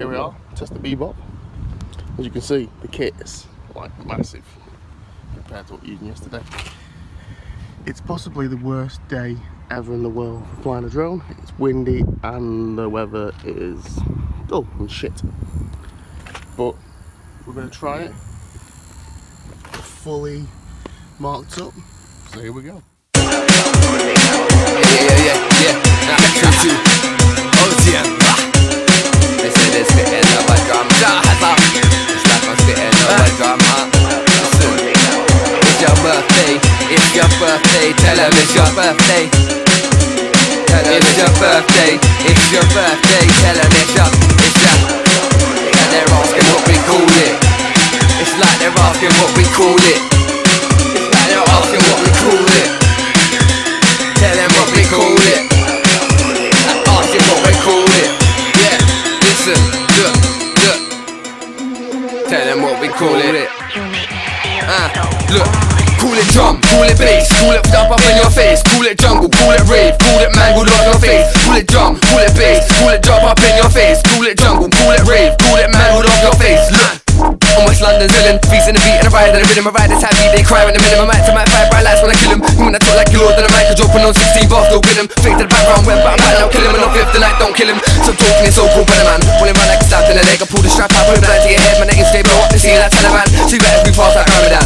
Here we are, test the Bebop. As you can see, the kit is like massive compared to what we used yesterday. It's possibly the worst day ever in the world for flying a drone. It's windy and the weather is dull and shit. But we're going to try it fully marked up. So here we go. Yeah. True. OTM. They say they're spitting over drama. It's like I'm spitting over drama. Listen, it's your birthday, tell them it's your birthday. It's your birthday, tell them it's your. And they're asking what we call it. It's like they're asking what we call it. It's like they're asking what we call it. Tell them what we call it. Asking what we call it. Yeah, listen, look. Tell them what we call it. Look. Call it drum, call it bass, call it dump up in your face. Call it jungle, call it rave, call it mangled on your face. Call it drum, call it bass, call it jump up in your face. Call it jungle, call it rave, call it mangled off your face. Look, I'm West London villain, feasting the beat and a ride and a rhythm. A rider's happy, they cry when the minimum. I might to my five bright lights when I kill him. When I talk like you Lord, then I might dropping on 16 bars, still with him. Fake to the background, went but I'm right now, kill him. And on fifth, the night don't kill him. So talking is so cool, brother man. When run like a stab in the leg, I pull the strap out, put it down to your head. My neck is stay, blow up the scene like Taliban. So you better be fast like Ramadan.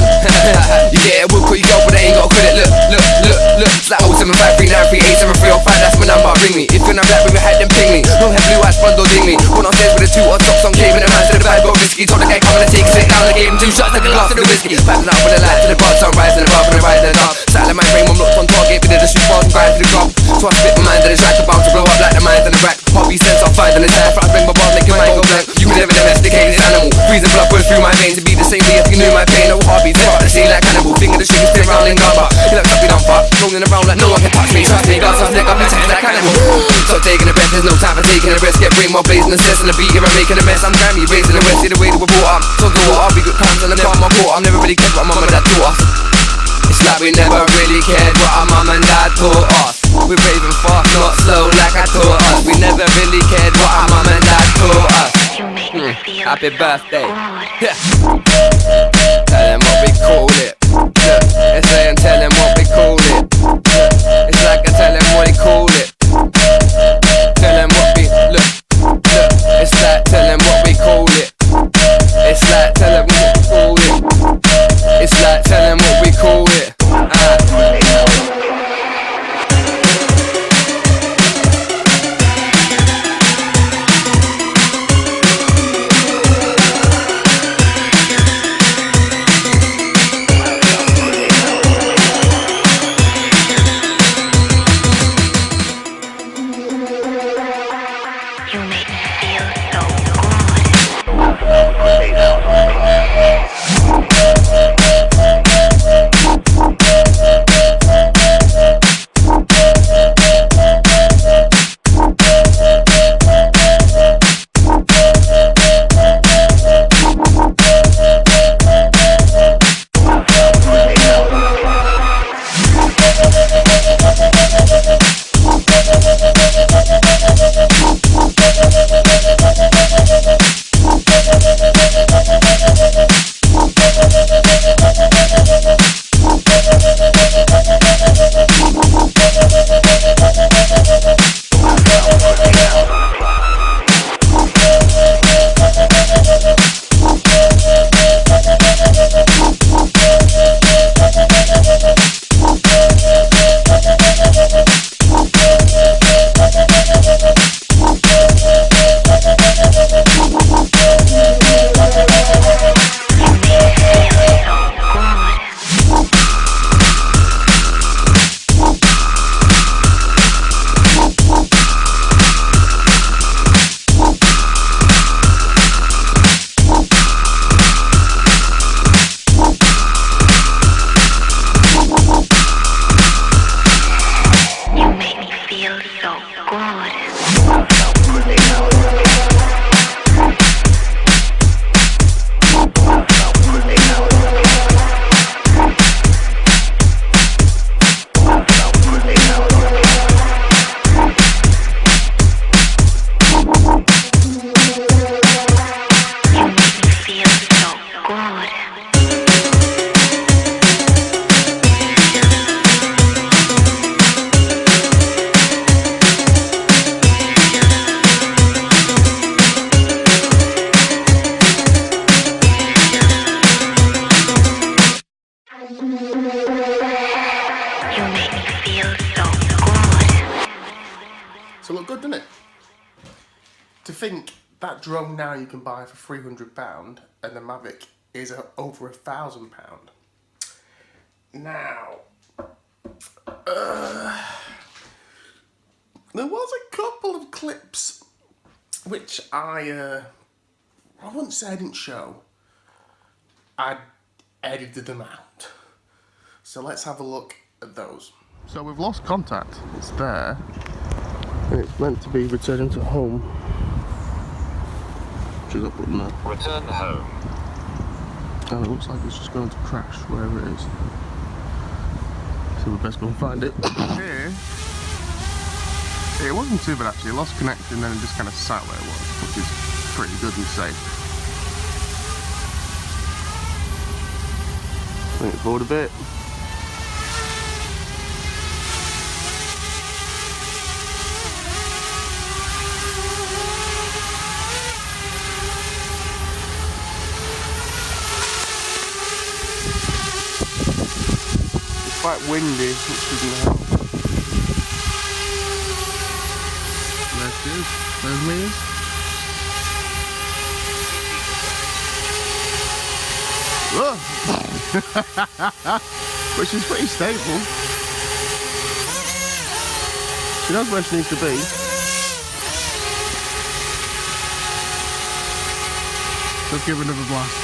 You get it, we'll call you go, but they ain't got credit. Look. It's like 07539387305, that's my number, ring me. If you're not black, we had them ping me. No head blue eyes, front door ding me. Going on stairs with the two odd socks on, caving the man to the bag, got risky. Told the guy coming to take it down, I gave him 2 shots like a glass of the whiskey. Piping up with the light to the bar, sunrise and above and the right and the dark. Sat in my frame, I'm locked on target, we did the shoot bars and grind to the crop. So I spit my mind and the track about to blow up like the mines and the rack. Poppy sense, I'll find in the time. Front bring my bars, make your mind go blank. You never domesticated animal. Freezing blood going through my veins. It'd be the same thing if you knew my pain. No heartbeat, start to see like cannibal. Finger the sugar still round in gamba. You look up, you don't fuck. Rolling around like no one can touch me. Trust me, glass off neck, I'm attacked like cannibal. Stop taking a breath, there's no time for taking a rest. Get brain more blazing and stressing the beat. Here I'm making a mess. I'm Grammy, raising the rest. See the way that we're brought up. So the water, I'll be good times and the calm, my court. I've never really cared what my mum and dad taught us. It's like we never really cared what our mum and dad taught us. We're brave and fast, not slow like I taught us. We never really cared what our mum and dad taught us. Happy birthday. Yeah. Tell them what we call it. Yeah. It's saying tell them what we call it. Yeah. It's like I tell them what they call it. Tell them what we look. It's like tell them what we call it. It's like tell them what we call it. It's like tell them what we call it. drone now you can buy for £300 and the Mavic is over £1,000. Now, there was a couple of clips which I wouldn't say I didn't show. I edited them out. So let's have a look at those. So we've lost contact. It's there. And it's meant to be returning to home. Which is up button there. Return home. And it looks like it's just going to crash wherever it is. So we best go and find it. Here, it wasn't too bad actually. It lost connection, then it just kind of sat where it was, which is pretty good and safe. Bring it forward a bit. It's quite windy, which doesn't help. There it is. There's me. Whoa! Which is pretty stable. She knows where she needs to be. Let's give her another blast.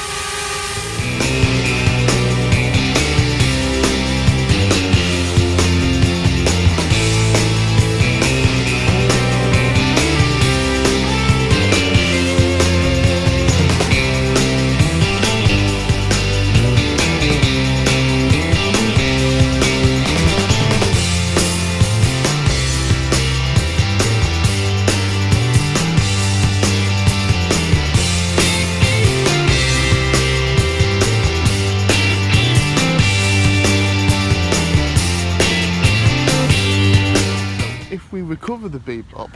If we recover the Bebop,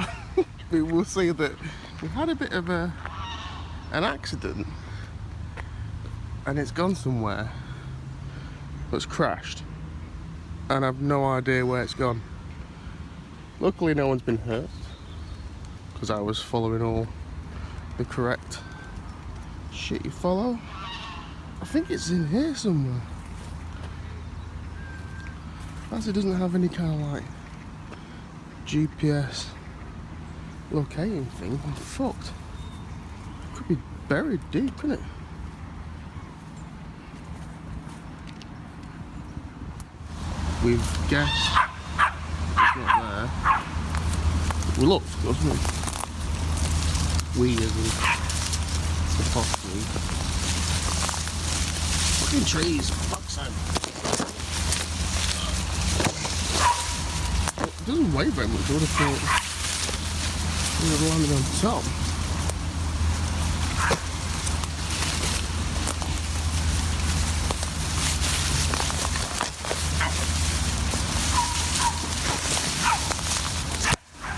we will see that we've had a bit of an accident and it's gone somewhere that's crashed and I've no idea where it's gone. Luckily no one's been hurt because I was following all the correct shit you follow. I think it's in here somewhere. As it doesn't have any kind of like GPS locating thing, I'm fucked. It could be buried deep, couldn't it? We've guessed it's not there. We looked, wasn't it? We as in the possibly. Fucking trees, fuck's sake. It doesn't weigh very much. I would have thought it would have landed on top.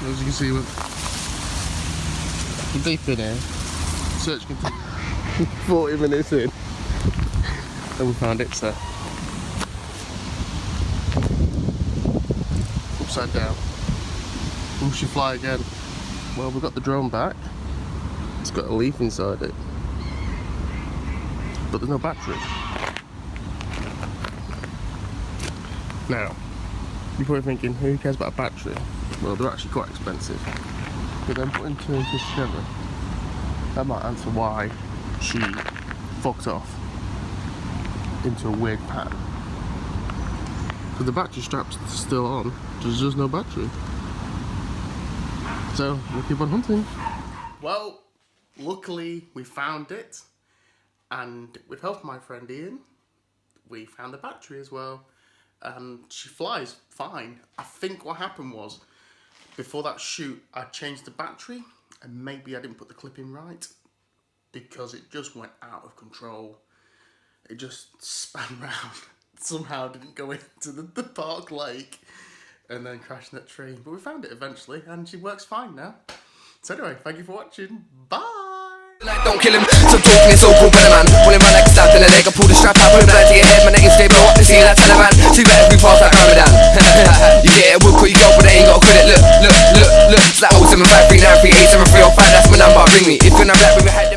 As you can see, we're deep in here. Search continues. 40 minutes in, and we found it, so. Upside down. Will she fly again? Well, we've got the drone back. It's got a leaf inside it, but there's no battery. Now, you're probably thinking, who cares about a battery? Well, they're actually quite expensive. But then putting two and two together, that might answer why she fucked off into a weird pattern. Because the battery strap's still on, there's just no battery. So, we'll keep on hunting. Well, luckily we found it, and with help of my friend Ian, we found the battery as well, and she flies fine. I think what happened was, before that shoot, I changed the battery, and maybe I didn't put the clip in right, because it just went out of control. It just span round. Somehow didn't go into the park lake and then crashed in that tree. But we found it eventually and she works fine now. So anyway, thank you for watching. Bye! Like don't kill him, so talking is so cool, but man when him run like stabbed in the leg, I pull the strap out, put him down to your head, my neck is stable up to see that Taliban. So you better be fast like Ramadan. You get it, we'll call you go, but they ain't got credit. Look, it's like 07539387305, that's my number. ring me. If you're not black, bring your hat.